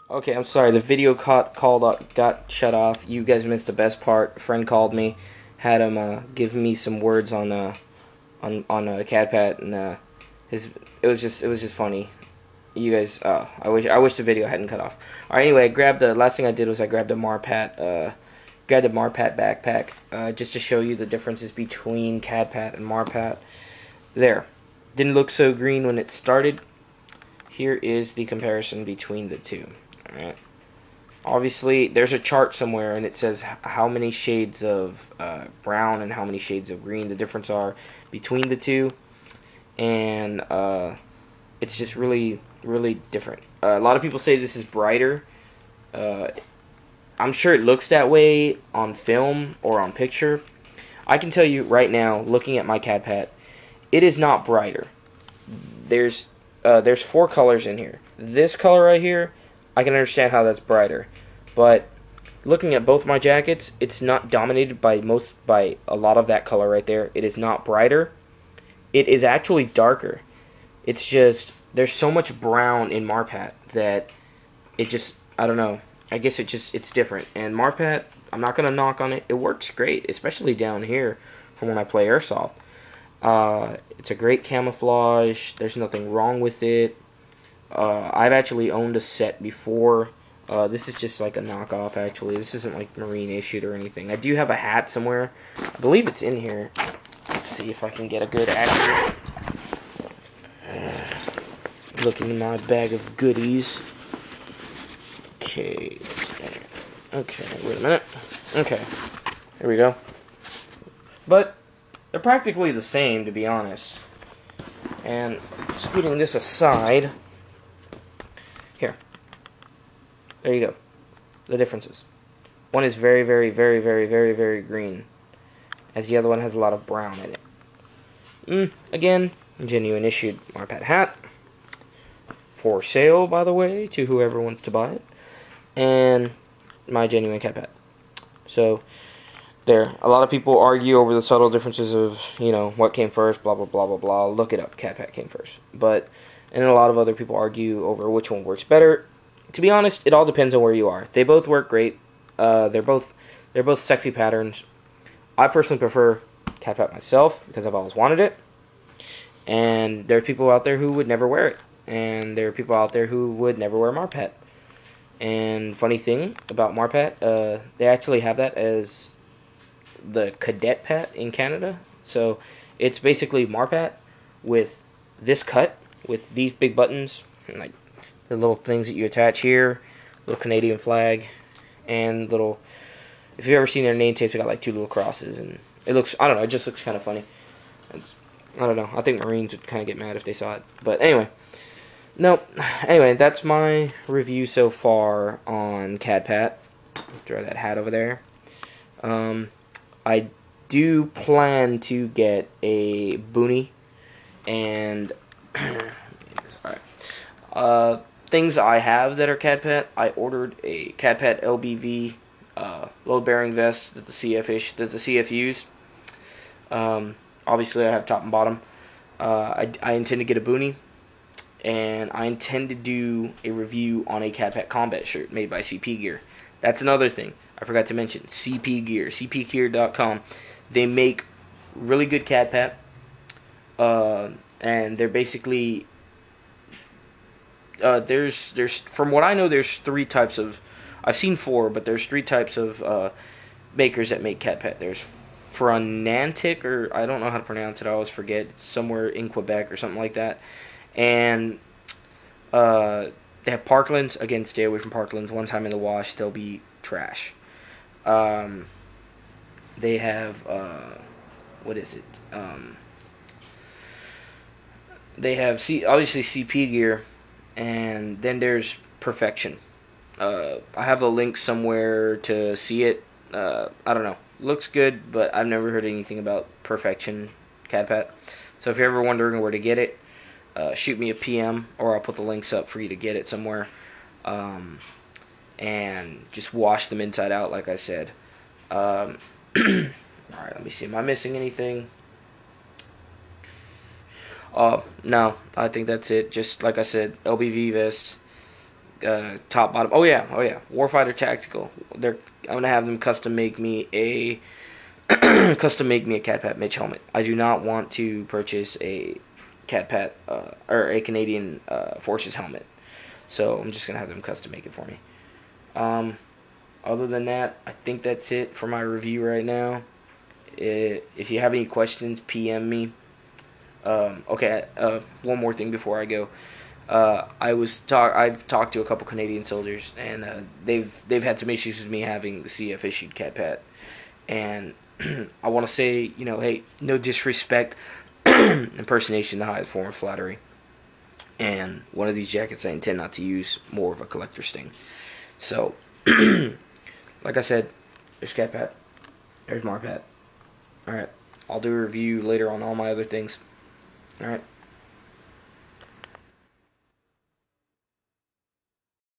Okay, I'm sorry. The video got shut off. You guys missed the best part. A friend called me, had him give me some words on CADPAT, and his it was just funny. You guys, I wish the video hadn't cut off. All right, anyway, the last thing I did was I grabbed a Marpat backpack just to show you the differences between CADPAT and Marpat. There, didn't look so green when it started. Here is the comparison between the two. Alright. Obviously, there's a chart somewhere, and it says how many shades of brown and how many shades of green the difference are between the two, and it's just really, really different. A lot of people say this is brighter. I'm sure it looks that way on film or on picture. I can tell you right now, looking at my CADPAT, it is not brighter. There's 4 colors in here. This color right here, I can understand how that's brighter, but looking at both my jackets, it's not dominated by a lot of that color right there. It is not brighter. It is actually darker. It's just there's so much brown in Marpat that it just, I don't know. I guess it's different. And Marpat, I'm not gonna knock on it. It works great, especially down here from when I play airsoft. It's a great camouflage. There's nothing wrong with it. I've actually owned a set before. This is just like a knockoff, actually. This isn't like marine issued or anything. I do have a hat somewhere. I believe it's in here. Let's see if I can get a good accurate. Looking in my bag of goodies. Okay. Okay, wait a minute. Okay. Here we go. But they're practically the same, to be honest. And scooting this aside, here. There you go. The differences. One is very, very, very, very, very, very green, as the other one has a lot of brown in it. Again, genuine issued Marpat hat. For sale, by the way, to whoever wants to buy it. And my genuine CADPAT. So, there. A lot of people argue over the subtle differences of, what came first, blah, blah, blah, blah, blah. Look it up. CADPAT came first. And a lot of other people argue over which one works better. To be honest, it all depends on where you are. They both work great. They're both sexy patterns. I personally prefer CADPAT myself because I've always wanted it. And there are people out there who would never wear it. And there are people out there who would never wear Marpat. And funny thing about Marpat, they actually have that as the CADPAT in Canada. So it's basically Marpat with this cut, with these big buttons, and like the little things that you attach here, little Canadian flag, and little, if you've ever seen their name tapes, they got like 2 little crosses, and it looks, I don't know, it just looks kind of funny. I don't know, I think Marines would kind of get mad if they saw it. But anyway. Anyway, that's my review so far on CADPAT. Throw that hat over there. I do plan to get a boonie and things I have that are CADPAT. I ordered a CADPAT LBV load bearing vest that the CF used. Obviously, I have top and bottom. I intend to get a boonie. And I intend to do a review on a CADPAT combat shirt made by CP Gear. That's another thing I forgot to mention. CP Gear, cpgear.com. They make really good CADPAT, and they're basically there's from what I know, there's 3 types of. I've seen 4, but there's 3 types of makers that make CADPAT. There's Fronantic, or I don't know how to pronounce it. I always forget. It's somewhere in Quebec or something like that. And they have Parklands. Again, stay away from Parklands. One time in the wash, they'll be trash. They have, what is it? They have, obviously CP Gear, and then there's Perfection. I have a link somewhere to see it. I don't know. Looks good, but I've never heard anything about Perfection CADPAT. So if you're ever wondering where to get it, shoot me a PM, or I'll put the links up for you to get it somewhere. And just wash them inside out, like I said. Alright, let me see. Am I missing anything? No, I think that's it. Just like I said, LBV vest. top, bottom. Oh yeah. Warfighter Tactical. I'm gonna have them custom make me a CADPAT Mitch helmet. I do not want to purchase a CADPAT or a Canadian Forces helmet, so I'm just gonna have them custom make it for me. Other than that, I think that's it for my review right now. If you have any questions, PM me. Okay. One more thing before I go. I've talked to a couple Canadian soldiers, and they've had some issues with me having the CF issued CADPAT, and I want to say, hey, no disrespect, impersonation, the highest form of flattery, and one of these jackets I intend not to use, more of a collector's thing. So, like I said, there's CADPAT, there's MARPAT. All right, I'll do a review later on all my other things. All right.